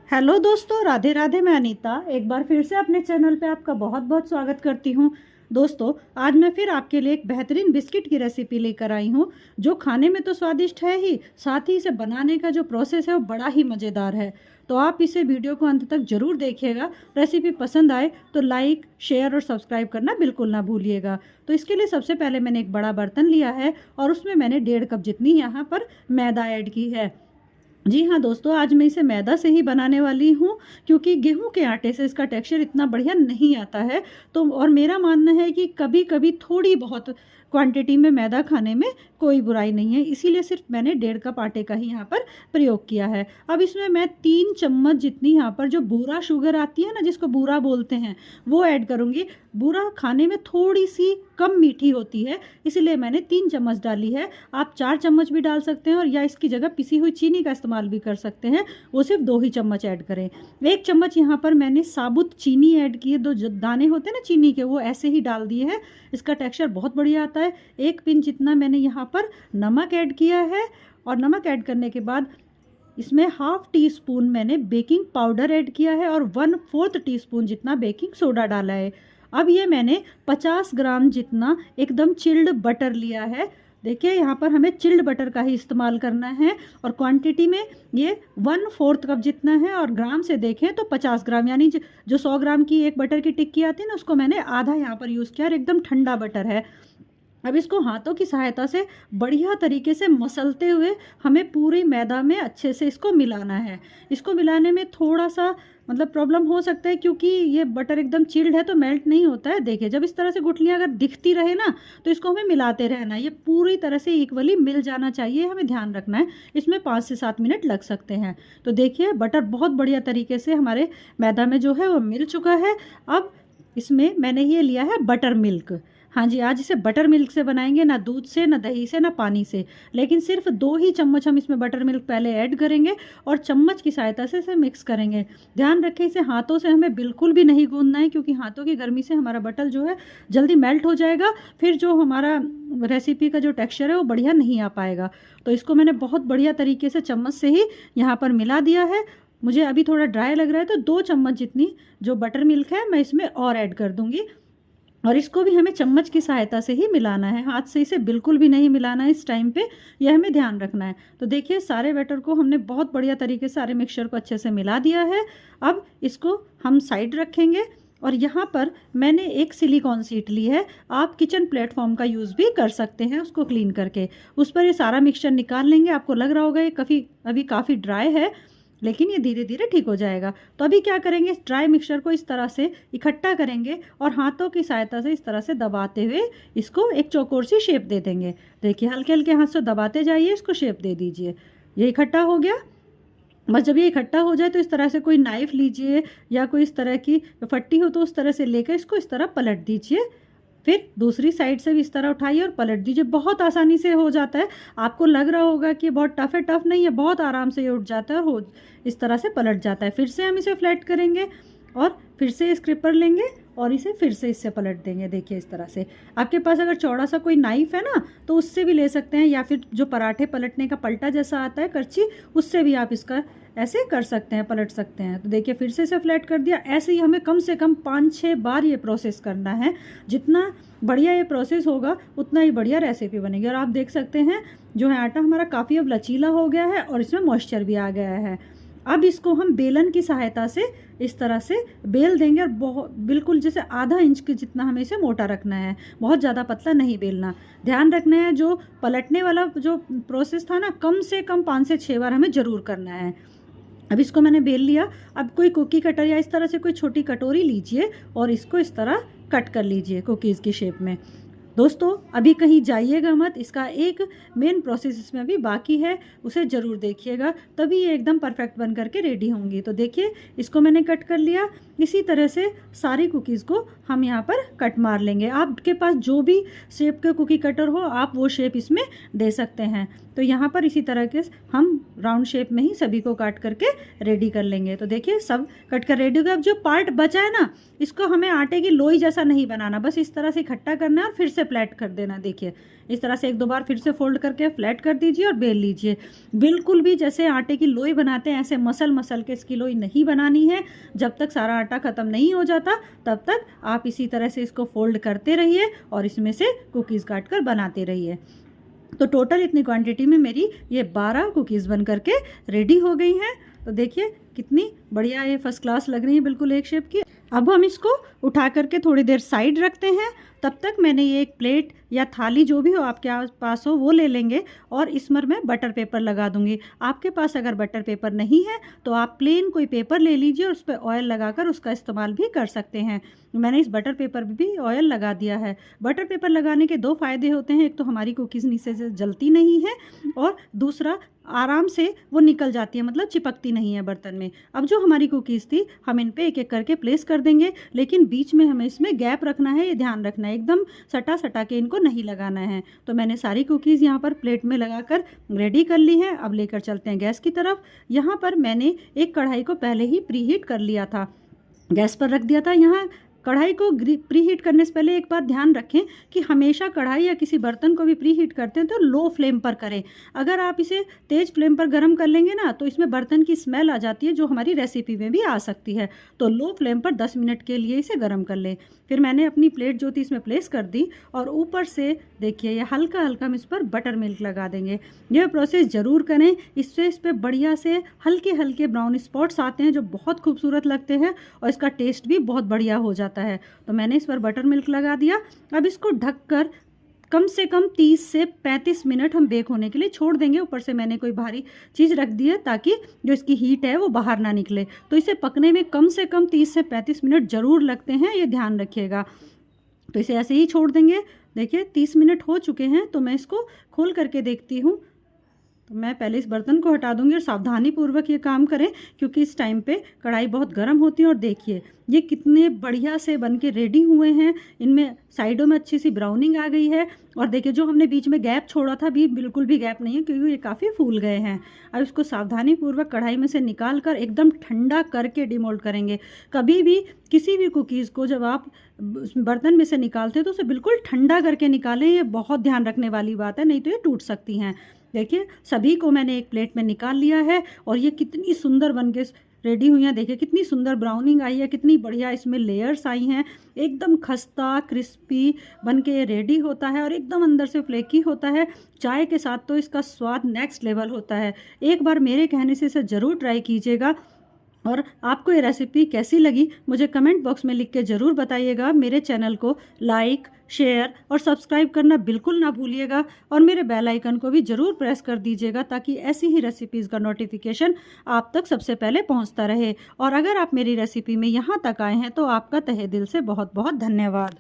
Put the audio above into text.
Hello दोस्तों, राधे राधे। मैं अनीता एक बार फिर से अपने चैनल पे आपका बहुत बहुत स्वागत करती हूँ। दोस्तों, आज मैं फिर आपके लिए एक बेहतरीन बिस्किट की रेसिपी लेकर आई हूँ, जो खाने में तो स्वादिष्ट है ही, साथ ही इसे बनाने का जो प्रोसेस है वो बड़ा ही मज़ेदार है। तो आप इसे वीडियो को अंत तक ज़रूर देखिएगा। रेसिपी पसंद आए तो लाइक, शेयर और सब्सक्राइब करना बिल्कुल ना भूलिएगा। तो इसके लिए सबसे पहले मैंने एक बड़ा बर्तन लिया है और उसमें मैंने 1.5 कप जितनी यहाँ पर मैदा ऐड की है। जी हाँ दोस्तों, आज मैं इसे मैदा से ही बनाने वाली हूँ, क्योंकि गेहूं के आटे से इसका टेक्सचर इतना बढ़िया नहीं आता है। तो और मेरा मानना है कि कभी कभी थोड़ी बहुत क्वांटिटी में मैदा खाने में कोई बुराई नहीं है, इसीलिए सिर्फ मैंने 1.5 कप आटे का ही यहाँ पर प्रयोग किया है। अब इसमें मैं 3 चम्मच जितनी यहाँ पर जो बूरा शुगर आती है ना, जिसको बूरा बोलते हैं, वो ऐड करूँगी। बूरा खाने में थोड़ी सी कम मीठी होती है, इसीलिए मैंने 3 चम्मच डाली है। आप 4 चम्मच भी डाल सकते हैं और या इसकी जगह पिसी हुई चीनी का इस्तेमाल भी कर सकते हैं, वो सिर्फ 2 ही चम्मच ऐड करें। 1 चम्मच यहाँ पर मैंने साबुत चीनी ऐड की है, दो दाने होते हैं ना चीनी के, वो ऐसे ही डाल दिए हैं। इसका टेक्सचर बहुत बढ़िया आता है। 1 पिंच जितना मैंने यहाँ पर नमक ऐड किया है, और नमक ऐड करने के बाद इसमें हाफ टी स्पून मैंने बेकिंग पाउडर ऐड किया है और 1/4 टीस्पून जितना बेकिंग सोडा डाला है। अब ये मैंने 50 ग्राम जितना एकदम चिल्ड बटर लिया है। देखिए, यहाँ पर हमें चिल्ड बटर का ही इस्तेमाल करना है, और क्वांटिटी में ये 1/4 कप जितना है, और ग्राम से देखें तो 50 ग्राम, यानी जो 100 ग्राम की एक बटर की टिक्की आती है ना, उसको मैंने आधा यहाँ पर यूज़ किया और एकदम ठंडा बटर है। अब इसको हाथों की सहायता से बढ़िया तरीके से मसलते हुए हमें पूरी मैदा में अच्छे से इसको मिलाना है। इसको मिलाने में थोड़ा सा मतलब प्रॉब्लम हो सकता है, क्योंकि ये बटर एकदम चिल्ड है तो मेल्ट नहीं होता है। देखिए, जब इस तरह से गुठलियाँ अगर दिखती रहे ना, तो इसको हमें मिलाते रहना है। ये पूरी तरह से इक्वली मिल जाना चाहिए, हमें ध्यान रखना है। इसमें 5 से 7 मिनट लग सकते हैं। तो देखिए, बटर बहुत बढ़िया तरीके से हमारे मैदा में जो है वो मिल चुका है। अब इसमें मैंने ये लिया है बटर मिल्क। हाँ जी, आज इसे बटर मिल्क से बनाएंगे, ना दूध से, ना दही से, ना पानी से, लेकिन सिर्फ 2 ही चम्मच हम इसमें बटर मिल्क पहले ऐड करेंगे और चम्मच की सहायता से इसे मिक्स करेंगे। ध्यान रखें, इसे हाथों से हमें बिल्कुल भी नहीं गूंदना है, क्योंकि हाथों की गर्मी से हमारा बटर जो है जल्दी मेल्ट हो जाएगा, फिर जो हमारा रेसिपी का जो टेक्स्चर है वो बढ़िया नहीं आ पाएगा। तो इसको मैंने बहुत बढ़िया तरीके से चम्मच से ही यहाँ पर मिला दिया है। मुझे अभी थोड़ा ड्राई लग रहा है, तो 2 चम्मच जितनी जो बटर मिल्क है मैं इसमें और ऐड कर दूंगी, और इसको भी हमें चम्मच की सहायता से ही मिलाना है। हाथ से इसे बिल्कुल भी नहीं मिलाना है इस टाइम पे, यह हमें ध्यान रखना है। तो देखिए, सारे बैटर को हमने बहुत बढ़िया तरीके से, सारे मिक्सचर को अच्छे से मिला दिया है। अब इसको हम साइड रखेंगे, और यहाँ पर मैंने एक सिलिकॉन शीट ली है। आप किचन प्लेटफॉर्म का यूज़ भी कर सकते हैं, उसको क्लीन करके उस पर ये सारा मिक्सचर निकाल लेंगे। आपको लग रहा होगा ये अभी काफ़ी ड्राई है, लेकिन ये धीरे धीरे ठीक हो जाएगा। तो अभी क्या करेंगे, इस ड्राई मिक्सचर को इस तरह से इकट्ठा करेंगे और हाथों की सहायता से इस तरह से दबाते हुए इसको एक चौकोर सी शेप दे देंगे। देखिए, हल्के हल्के हाथ से दबाते जाइए, इसको शेप दे दीजिए। ये इकट्ठा हो गया। बस जब ये इकट्ठा हो जाए तो इस तरह से कोई नाइफ लीजिए, या कोई इस तरह की फट्टी हो तो उस तरह से लेकर इसको इस तरह पलट दीजिए। फिर दूसरी साइड से भी इस तरह उठाइए और पलट दीजिए। बहुत आसानी से हो जाता है। आपको लग रहा होगा कि बहुत टफ है, टफ नहीं है, बहुत आराम से ये उठ जाता है और हो इस तरह से पलट जाता है। फिर से हम इसे फ्लैट करेंगे और फिर से स्क्रिपर लेंगे और इसे फिर से इससे पलट देंगे। देखिए, इस तरह से। आपके पास अगर चौड़ा सा कोई नाइफ है ना, तो उससे भी ले सकते हैं, या फिर जो पराठे पलटने का पलटा जैसा आता है करछी, उससे भी आप इसका ऐसे कर सकते हैं, पलट सकते हैं। तो देखिए, फिर से इसे फ्लैट कर दिया। ऐसे ही हमें कम से कम 5-6 बार ये प्रोसेस करना है। जितना बढ़िया ये प्रोसेस होगा उतना ही बढ़िया रेसिपी बनेगी। और आप देख सकते हैं, जो है आटा हमारा काफ़ी अब लचीला हो गया है और इसमें मॉइस्चर भी आ गया है। अब इसको हम बेलन की सहायता से इस तरह से बेल देंगे, और बहुत बिल्कुल जैसे आधा इंच के जितना हमें इसे मोटा रखना है, बहुत ज़्यादा पतला नहीं बेलना। ध्यान रखना है, जो पलटने वाला जो प्रोसेस था ना, कम से कम 5 से 6 बार हमें ज़रूर करना है। अब इसको मैंने बेल लिया। अब कोई कुकी कटर या इस तरह से कोई छोटी कटोरी लीजिए और इसको इस तरह कट कर लीजिए कुकीज़ की शेप में। दोस्तों, अभी कहीं जाइएगा मत, इसका एक मेन प्रोसेस इसमें अभी बाकी है, उसे ज़रूर देखिएगा, तभी ये एकदम परफेक्ट बन करके रेडी होंगी। तो देखिए, इसको मैंने कट कर लिया। इसी तरह से सारी कुकीज़ को हम यहाँ पर कट मार लेंगे। आपके पास जो भी शेप के कुकी कटर हो, आप वो शेप इसमें दे सकते हैं। तो यहाँ पर इसी तरह के हम राउंड शेप में ही सभी को काट करके रेडी कर लेंगे। तो देखिए, सब कट कर रेडी हो गया। अब जो पार्ट बचा है ना, इसको हमें आटे की लोई जैसा नहीं बनाना, बस इस तरह से इकट्ठा करना है और फिर से से फ्लैट कर देना। देखिए इस तरह से 1-2 बार फिर से फोल्ड करके फ्लैट कर दीजिए और बेल लीजिए। बिल्कुल भी जैसे आटे की लोई बनाते हैं ऐसे मसल मसल के इसकी लोई नहीं बनानी है। जब तक सारा आटा ख़त्म नहीं हो जाता तब तक आप इसी तरह से इसको फोल्ड करते रहिए और इसमें से कुकीज़ काट कर बनाते रहिए। तो टोटल इतनी क्वांटिटी में मेरी ये 12 कुकीज़ बन करके रेडी हो गई हैं। तो देखिए कितनी बढ़िया ये फर्स्ट क्लास लग रही है, बिल्कुल एक शेप की। अब हम इसको उठा करके थोड़ी देर साइड रखते हैं। तब तक मैंने ये एक प्लेट या थाली जो भी हो आपके पास हो वो ले लेंगे और इसमें मैं बटर पेपर लगा दूंगी। आपके पास अगर बटर पेपर नहीं है तो आप प्लेन कोई पेपर ले लीजिए और उस पर ऑयल लगाकर उसका इस्तेमाल भी कर सकते हैं। मैंने इस बटर पेपर पर भी ऑयल लगा दिया है। बटर पेपर लगाने के 2 फ़ायदे होते हैं, एक तो हमारी कुकीज़ नीचे से जलती नहीं है और दूसरा आराम से वो निकल जाती है, मतलब चिपकती नहीं है बर्तन में। अब जो हमारी कुकीज़ थी हम इन पे एक एक करके प्लेस कर देंगे, लेकिन बीच में हमें इसमें गैप रखना है, ये ध्यान रखना है, एकदम सटा सटा के इनको नहीं लगाना है। तो मैंने सारी कुकीज़ यहाँ पर प्लेट में लगाकर रेडी कर ली है। अब लेकर चलते हैं गैस की तरफ। यहाँ पर मैंने एक कढ़ाई को पहले ही प्रीहीट कर लिया था, गैस पर रख दिया था। यहाँ कढ़ाई को प्रीहीट करने से पहले एक बात ध्यान रखें कि हमेशा कढ़ाई या किसी बर्तन को भी प्रीहीट करते हैं तो लो फ्लेम पर करें। अगर आप इसे तेज़ फ्लेम पर गर्म कर लेंगे ना तो इसमें बर्तन की स्मेल आ जाती है जो हमारी रेसिपी में भी आ सकती है। तो लो फ्लेम पर 10 मिनट के लिए इसे गर्म कर लें। फिर मैंने अपनी प्लेट जो थी इसमें प्लेस कर दी और ऊपर से देखिए ये हल्का हल्का हम इस पर बटर मिल्क लगा देंगे। यह प्रोसेस ज़रूर करें, इससे इस पर बढ़िया से हल्के हल्के ब्राउन स्पॉट्स आते हैं जो बहुत खूबसूरत लगते हैं और इसका टेस्ट भी बहुत बढ़िया हो जाता है। तो मैंने इस पर बटर मिल्क लगा दिया। अब इसको ढककर कम से कम 30 से 35 मिनट हम बेक होने के लिए छोड़ देंगे। ऊपर से मैंने कोई भारी चीज़ रख दी है ताकि जो इसकी हीट है वो बाहर ना निकले। तो इसे पकने में कम से कम 30 से 35 मिनट ज़रूर लगते हैं, ये ध्यान रखिएगा। तो इसे ऐसे ही छोड़ देंगे। देखिए 30 मिनट हो चुके हैं तो मैं इसको खोल करके देखती हूँ। तो मैं पहले इस बर्तन को हटा दूंगी और सावधानी पूर्वक ये काम करें क्योंकि इस टाइम पे कढ़ाई बहुत गर्म होती है। और देखिए ये कितने बढ़िया से बन के रेडी हुए हैं, इनमें साइडों में अच्छी सी ब्राउनिंग आ गई है। और देखिए जो हमने बीच में गैप छोड़ा था भी बिल्कुल भी गैप नहीं है क्योंकि ये काफ़ी फूल गए हैं। अब इसको सावधानी पूर्वक कढ़ाई में से निकाल कर एकदम ठंडा करके डिमोल्ड करेंगे। कभी भी किसी भी कुकीज़ को जब आप बर्तन में से निकालते हैं तो उसे बिल्कुल ठंडा करके निकालें, ये बहुत ध्यान रखने वाली बात है, नहीं तो ये टूट सकती हैं। देखिए सभी को मैंने एक प्लेट में निकाल लिया है और ये कितनी सुंदर बन के रेडी हुई हैं। देखिए कितनी सुंदर ब्राउनिंग आई है, कितनी बढ़िया इसमें लेयर्स आई हैं, एकदम खस्ता क्रिस्पी बन के रेडी होता है और एकदम अंदर से फ्लेकी होता है। चाय के साथ तो इसका स्वाद नेक्स्ट लेवल होता है। एक बार मेरे कहने से इसे ज़रूर ट्राई कीजिएगा। और आपको ये रेसिपी कैसी लगी मुझे कमेंट बॉक्स में लिख के ज़रूर बताइएगा। मेरे चैनल को लाइक, शेयर और सब्सक्राइब करना बिल्कुल ना भूलिएगा और मेरे बेल आइकन को भी ज़रूर प्रेस कर दीजिएगा ताकि ऐसी ही रेसिपीज़ का नोटिफिकेशन आप तक सबसे पहले पहुंचता रहे। और अगर आप मेरी रेसिपी में यहाँ तक आए हैं तो आपका तहे दिल से बहुत बहुत धन्यवाद।